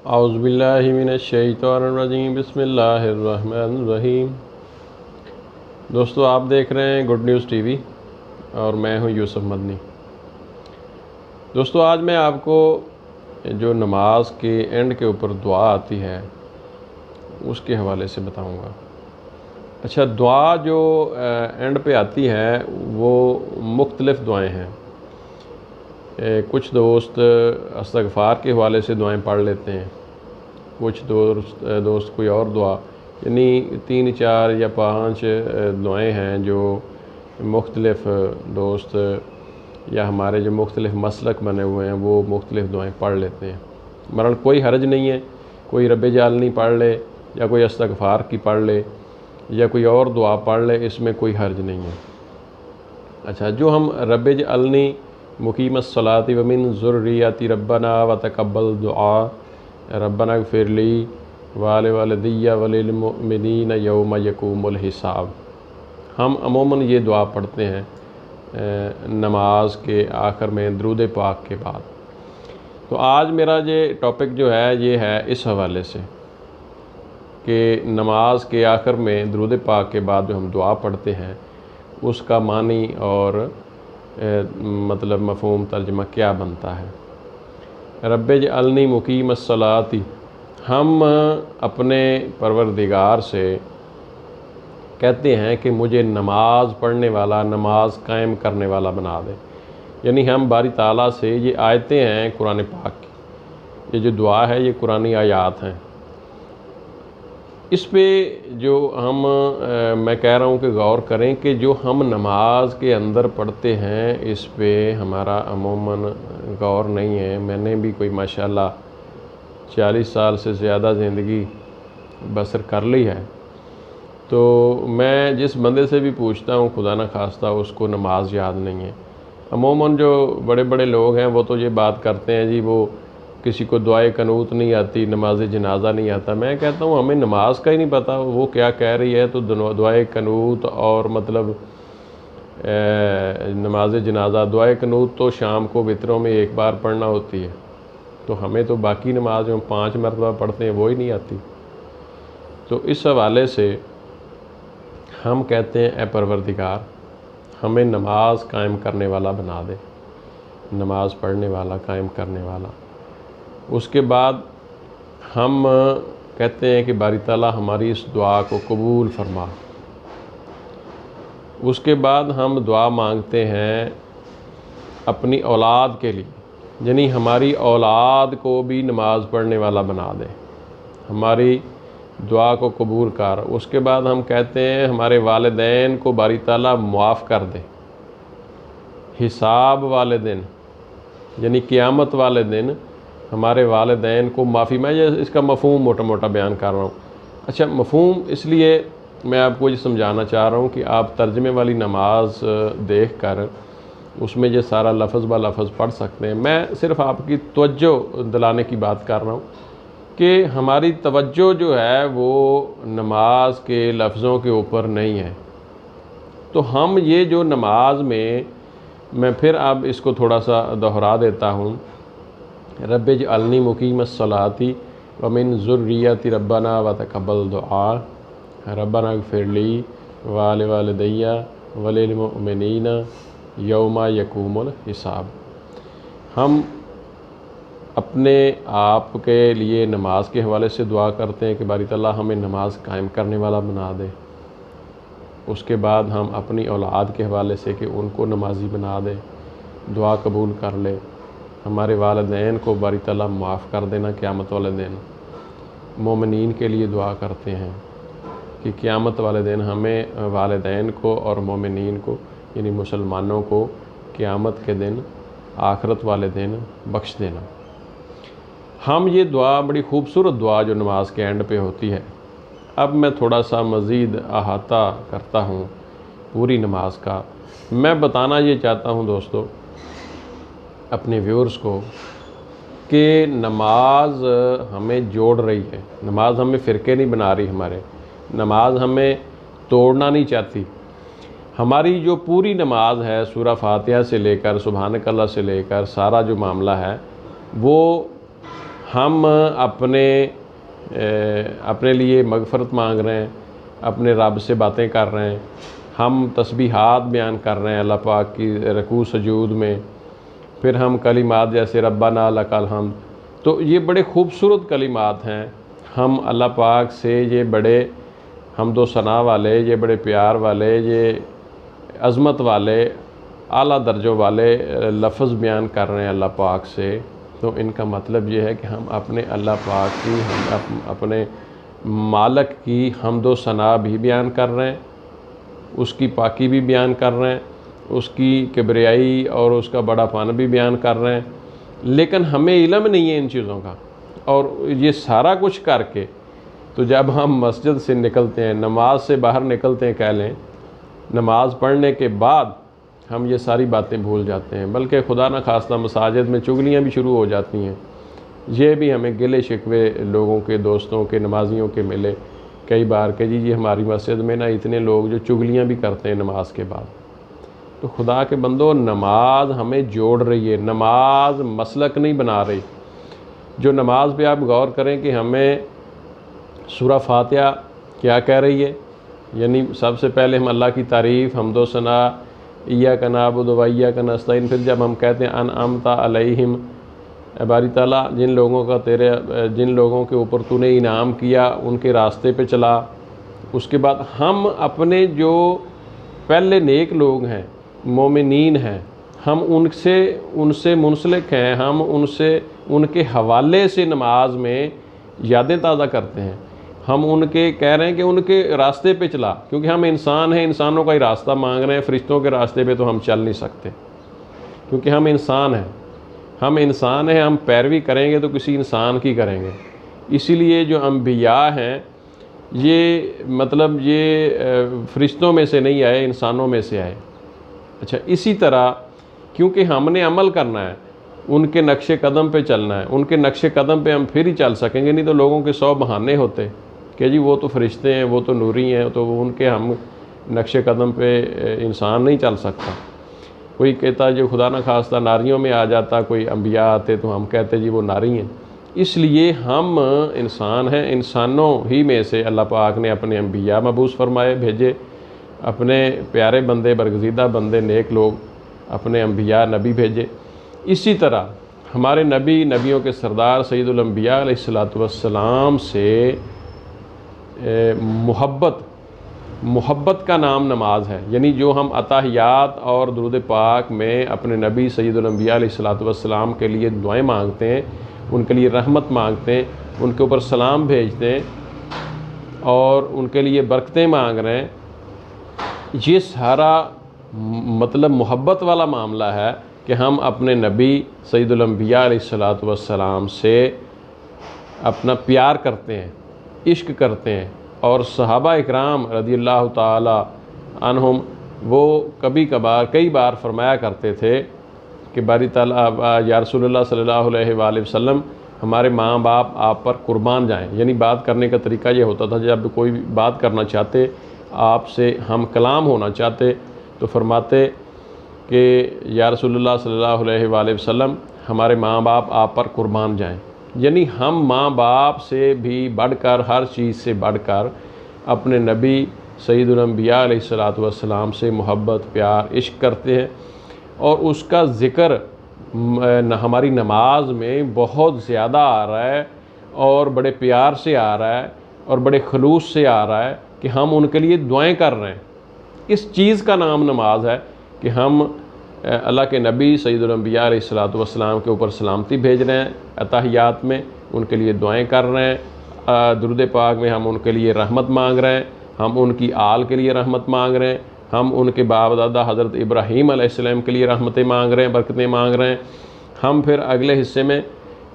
औज़ुबिल्लाहि मिनश्शैतानिर्रजीम बिस्मिल्लाहिर्रहमानिर्रहीम। दोस्तों, आप देख रहे हैं गुड न्यूज़ टीवी और मैं हूं यूसुफ मदनी। दोस्तों, आज मैं आपको जो नमाज के एंड के ऊपर दुआ आती है उसके हवाले से बताऊंगा। अच्छा, दुआ जो एंड पे आती है वो मुख्तलिफ़ दुआएं हैं। कुछ दोस्त इस्तग़फ़ार के हवाले से दुआएं पढ़ लेते हैं, कुछ दोस्त कोई और दुआ, यानी 3, 4 या 5 दुआएं हैं जो मुख्तलिफ़ दोस्त या हमारे जो मुख्तलिफ़ मसलक बने हुए हैं वो मुख्तलिफ़ दुआएं पढ़ लेते हैं। मरन कोई हर्ज नहीं है, कोई रब्बे जालनी पढ़ ले या कोई इस्तग़फ़ार की पढ़ ले या कोई और दुआ पढ़ ले, इसमें कोई हर्ज नहीं है। अच्छा, जो हम रब्बे जालनी मुकीमस्सलाति व मिन ज़ुर्रिय्यति रब्बना व तक़ब्बल दुआ रब्बना ग़फ़िरली वालिदिय्या वलिल मुमिनीन यौम यक़ूमुल हिसाब, हम अमूमन ये दुआ पढ़ते हैं नमाज के आखिर में दुरूद पाक के बाद। तो आज मेरा ये टॉपिक जो है ये है इस हवाले से कि नमाज के आखिर में दुरूद पाक के बाद जो हम दुआ पढ़ते हैं उसका मानी और मतलब मफ़हूम तर्जुमा क्या बनता है। रब्बे जअलनी मुकीमस्सलाति, हम अपने परवरदिगार से कहते हैं कि मुझे नमाज पढ़ने वाला, नमाज कायम करने वाला बना दे। यानी हम बारी ताला से, ये आयतें हैं कुरान पाक की, ये जो दुआ है ये कुरानी आयात हैं। इस पे जो हम मैं कह रहा हूँ कि गौर करें कि जो हम नमाज के अंदर पढ़ते हैं इस पे हमारा अमूमन गौर नहीं है। मैंने भी कोई माशाल्लाह 40 साल से ज़्यादा ज़िंदगी बसर कर ली है, तो मैं जिस बंदे से भी पूछता हूँ खुदा न खास्ता उसको नमाज याद नहीं है। अमूमन जो बड़े बड़े लोग हैं वो तो ये बात करते हैं जी वो किसी को दुआए कनूत नहीं आती, नमाज जनाजा नहीं आता। मैं कहता हूँ हमें नमाज का ही नहीं पता वो क्या कह रही है, तो दुआए कनूत और मतलब नमाज जनाजा, दुआए कनूत तो शाम को वित्रों में एक बार पढ़ना होती है, तो हमें तो बाकी नमाज में 5 मरतबा पढ़ते हैं वो ही नहीं आती। तो इस हवाले से हम कहते हैं ए परवरदिगार हमें नमाज कायम करने वाला बना दे, नमाज पढ़ने वाला, कायम करने वाला। उसके बाद हम कहते हैं कि बारी ताला हमारी इस दुआ को कबूल फरमा। उसके बाद हम दुआ मांगते हैं अपनी औलाद के लिए, यानी हमारी औलाद को भी नमाज पढ़ने वाला बना दे, हमारी दुआ को कबूल कर। उसके बाद हम कहते हैं हमारे वालिदैन को बारी ताला मुआफ़ कर दे। हिसाब वाले दिन यानी क़यामत वाले दिन हमारे वालिदैन को माफ़ी। मैं ये इसका मफ़हूम मोटा मोटा बयान कर रहा हूँ। अच्छा, मफ़हूम इसलिए मैं आपको ये समझाना चाह रहा हूँ कि आप तर्जमे वाली नमाज देख कर उसमें ये सारा लफ्ज़ ब लफ्ज़ पढ़ सकते हैं। मैं सिर्फ़ आपकी तवज्जो दिलाने की बात कर रहा हूँ कि हमारी तवज्जो जो है वो नमाज के लफ्ज़ों के ऊपर नहीं है। तो हम ये जो नमाज में, मैं फिर अब इसको थोड़ा सा दोहरा देता हूँ, रब्बे जअलनी मुकीमस्सलाति व मिन ज़ुर्रिय्यति रब्बना व तक़ब्बल दुआ रब्बना ग़फ़िरली वालिदिय्या वलिल मुमिनीन यौम यक़ूमुल हिसाब। हम अपने आप के लिए नमाज के हवाले से दुआ करते हैं कि बारी ताला हमें नमाज कायम करने वाला बना दे। उसके बाद हम अपनी औलाद के हवाले से कि उनको नमाजी बना दे, दुआ कबूल कर ले। हमारे वालिदैन को बारी ताला माफ़ कर देना क़यामत वाले दिन। मोमिनीन के लिए दुआ करते हैं कि क़यामत वाले दिन हमें वालिदैन को और मोमिनीन को यानी मुसलमानों को क़यामत के दिन, आखिरत वाले दिन बख्श देना। हम ये दुआ, बड़ी ख़ूबसूरत दुआ जो नमाज के एंड पे होती है। अब मैं थोड़ा सा मज़ीद अहाता करता हूँ पूरी नमाज का। मैं बताना ये चाहता हूँ दोस्तों अपने व्यूअर्स को कि नमाज हमें जोड़ रही है, नमाज हमें फ़िरके नहीं बना रही, हमारे नमाज हमें तोड़ना नहीं चाहती। हमारी जो पूरी नमाज है सूरा फातिहा से लेकर सुबहानकल्लाह से लेकर सारा जो मामला है वो हम अपने लिए मगफ़रत मांग रहे हैं, अपने रब से बातें कर रहे हैं, हम तस्बीहात बयान कर रहे हैं अल्लाह पाक की रकू सजूद में, फिर हम कलिमात जैसे रब्बाना लकल हम्द, तो ये बड़े ख़ूबसूरत कलिमात हैं। हम अल्लाह पाक से ये बड़े हम्दो सना वाले, ये बड़े प्यार वाले, ये अज़मत वाले, आला दर्जों वाले लफ्ज़ बयान कर रहे हैं अल्लाह पाक से। तो इनका मतलब ये है कि हम अपने अल्लाह पाक की, हम अपने मालिक की हम्दो सना भी बयान कर रहे हैं, उसकी पाकी भी बयान कर रहे हैं, उसकी किबरियाई और उसका बड़ापन भी बयान कर रहे हैं, लेकिन हमें इल्म नहीं है इन चीज़ों का। और ये सारा कुछ करके तो जब हम मस्जिद से निकलते हैं, नमाज से बाहर निकलते हैं, कह लें नमाज पढ़ने के बाद हम ये सारी बातें भूल जाते हैं, बल्कि खुदा न खास्ता मसाजिद में चुगलियाँ भी शुरू हो जाती हैं। ये भी हमें गिले शिकवे लोगों के, दोस्तों के, नमाजियों के मिले कई बार कि जी हमारी मस्जिद में ना इतने लोग जो चुगलियाँ भी करते हैं नमाज के बाद। तो खुदा के बंदो, नमाज हमें जोड़ रही है, नमाज मसलक नहीं बना रही। जो नमाज पे आप गौर करें कि हमें सूरा फातिहा क्या कह रही है, यानी सबसे पहले हम अल्लाह की तारीफ़, हम्दो सना, इय्याक नअबुदु व इय्याक नस्तईन, फिर जब हम कहते हैं अनअमता अलैहिम, बारी ताला जिन लोगों के ऊपर तूने इनाम किया उनके रास्ते पे चला। उसके बाद हम अपने जो पहले नेक लोग हैं, मोमिनीन हैं, हम उनसे मुंसलिक हैं, हम उनके हवाले से नमाज में यादें ताज़ा करते हैं। हम उनके कह रहे हैं कि उनके रास्ते पे चला, क्योंकि हम इंसान हैं, इंसानों का ही रास्ता मांग रहे हैं। फ़रिश्तों के रास्ते पे तो हम चल नहीं सकते, क्योंकि हम इंसान हैं। हम पैरवी करेंगे तो किसी इंसान की करेंगे। इसीलिए जो अम्बिया हैं ये मतलब ये फ़रिश्तों में से नहीं आए, इंसानों में से आए। अच्छा, इसी तरह क्योंकि हमने अमल करना है, उनके नक्शे कदम पे चलना है, उनके नक्शे कदम पे हम फिर ही चल सकेंगे। नहीं तो लोगों के 100 बहाने होते कि जी वो तो फ़रिश्ते हैं, वो तो नूरी हैं, तो उनके हम नक्शे कदम पे इंसान नहीं चल सकता। कोई कहता जो खुदा न खास्ता नारियों में आ जाता, कोई अम्बिया आते तो हम कहते जी वो नारी हैं। इसलिए हम इंसान हैं, इंसानों ही में से अल्लाह पाक ने अपने अम्बिया मबूस फरमाए, भेजे, अपने प्यारे बंदे, बरगज़ीदा बंदे, नेक लोग, अपने अम्बिया नबी भेजे। इसी तरह हमारे नबियों के सरदार सैयदुल अंबिया अलैहिस्सलातु वस्सलाम से मोहब्बत का नाम नमाज है। यानी जो हम अताहियात और दुरूद पाक में अपने नबी सैयदुल अंबिया अलैहिस्सलातु वस्सलाम के लिए दुआएं मांगते हैं, उनके लिए रहमत मांगते हैं, उनके ऊपर सलाम भेजते हैं और उनके लिए बरकतें मांग रहे हैं, ये सारा मतलब मोहब्बत वाला मामला है कि हम अपने नबी सैयदुल अंबिया अलैहिस्सलातु वस्सलाम से अपना प्यार करते हैं, इश्क करते हैं। और सहाबा इकराम रज़ियल्लाहु ताला अन्हुम वो कई बार फरमाया करते थे कि बारी ताला या रसूलुल्लाह सल्लल्लाहु अलैहि वसल्लम, हमारे माँ बाप आप पर कुर्बान जाएं। यानी बात करने का तरीका ये होता था, जब कोई बात करना चाहते, आपसे हम कलाम होना चाहते, तो फरमाते कि या रसूलुल्लाह सल्लल्लाहु अलैहि वसल्लम, हमारे माँ बाप आप पर कुर्बान जाएं। यानी हम माँ बाप से भी बढ़कर, हर चीज़ से बढ़कर अपने नबी सैयदुल अंबिया अलैहिस्सलातु वस्सलाम से मोहब्बत, प्यार, इश्क करते हैं। और उसका ज़िक्र हमारी नमाज में बहुत ज़्यादा आ रहा है और बड़े प्यार से आ रहा है और बड़े खलूस से आ रहा है कि हम उनके लिए दुआएं कर रहे हैं। इस चीज़ का नाम नमाज है कि हम अल्लाह के नबी सैयदुल अंबिया अलैहिस्सलातु वस्सलाम के ऊपर सलामती भेज रहे हैं, अताहियात में उनके लिए दुआएं कर रहे हैं, दुरूद पाक में हम उनके लिए रहमत मांग रहे हैं, हम उनकी आल के लिए रहमत मांग रहे हैं, हम उनके बाप दादा हज़रत इब्राहीम अलैहिस्सलाम के लिए रहमतें मांग रहे हैं, बरकतें मांग रहे हैं। हम फिर अगले हिस्से में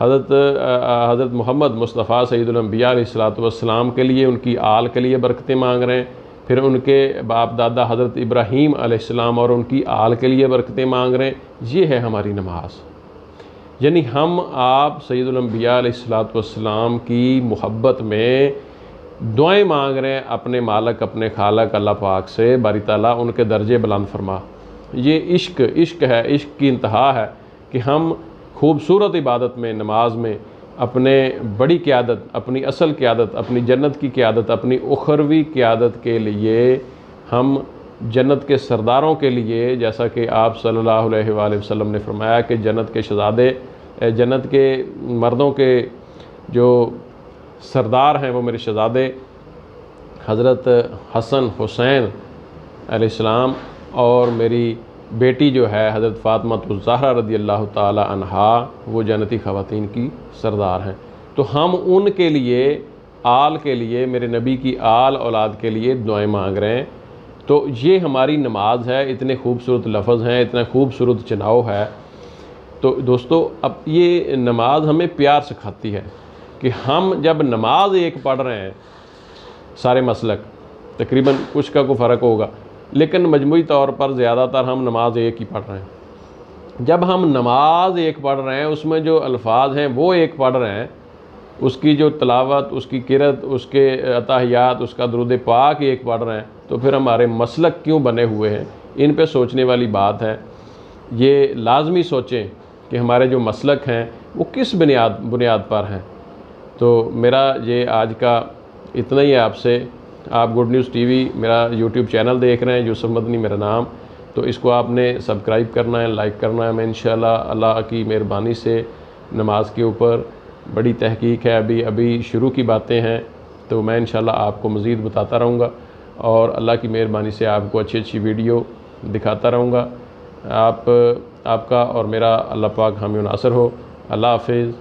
हज़रत मोहम्मद मुस्तफ़ा सैयदुल अंबिया अलैहिस्सलातु वस्सलाम के लिए, उनकी आल के लिए बरकतें मांग रहे हैं। फिर उनके बाप दादा हज़रत इब्राहीम अलैहिस्सलाम और उनकी आल के लिए बरकतें मांग रहे हैं। ये है हमारी नमाज। यानी हम आप सैयदुल अंबिया अलैहिस्सलातु वस्सलाम की मोहब्बत में दुआएं मांग रहे हैं अपने मालिक, अपने खालक अल्लाह पाक से, बारी ताला उनके दर्जे बुलंद फरमा। ये इश्क है, इश्क की इंतहा है कि हम खूबसूरत इबादत में, नमाज में अपने बड़ी क़यादत, अपनी असल क़यादत, अपनी जन्नत की क़यादत, अपनी उखरवी क़यादत के लिए, हम जन्नत के सरदारों के लिए, जैसा कि आप सल्लल्लाहु अलैहि वसल्लम ने फरमाया कि जन्नत के शहज़ादे, जन्नत के मर्दों के जो सरदार हैं वो मेरे शहज़ादे हज़रत हसन हुसैन अलैहिस्सलाम और मेरी बेटी जो है हज़रत फ़ातिमा ज़हरा रज़ी अल्लाह ताला अन्हा, वो जन्नती ख़वातीन की सरदार हैं। तो हम उनके लिए, आल के लिए, मेरे नबी की आल औलाद के लिए दुआएं मांग रहे हैं। तो ये हमारी नमाज है, इतने खूबसूरत लफ्ज़ हैं, इतना खूबसूरत चुनाव है। तो दोस्तों, अब ये नमाज हमें प्यार सिखाती है कि हम जब नमाज एक पढ़ रहे हैं, सारे मसलक तकरीबन कुछ का कोई फ़र्क होगा, लेकिन मजमूई तौर पर ज़्यादातर हम नमाज एक ही पढ़ रहे हैं। जब हम नमाज एक पढ़ रहे हैं, उसमें जो अल्फाज हैं वो एक पढ़ रहे हैं, उसकी जो तलावत, उसकी किरत, उसके अताहियात, उसका दुरूद पाक एक पढ़ रहे हैं, तो फिर हमारे मसलक क्यों बने हुए हैं? इन पे सोचने वाली बात है। ये लाजमी सोचें कि हमारे जो मसलक हैं वो किस बुनियाद पर हैं। तो मेरा ये आज का इतना ही है आपसे। आप गुड न्यूज़ टीवी मेरा यूट्यूब चैनल देख रहे हैं, यूसुफ मदनी मेरा नाम, तो इसको आपने सब्सक्राइब करना है, लाइक करना है। मैं इंशाल्लाह अल्लाह की मेहरबानी से नमाज के ऊपर बड़ी तहकीक है, अभी शुरू की बातें हैं, तो मैं इंशाल्लाह आपको मज़ीद बताता रहूँगा और अल्लाह की मेहरबानी से आपको अच्छी अच्छी वीडियो दिखाता रहूँगा। आपका और मेरा अल्लाह पाक हामी नासर हो। अल्लाह हाफ़िज़।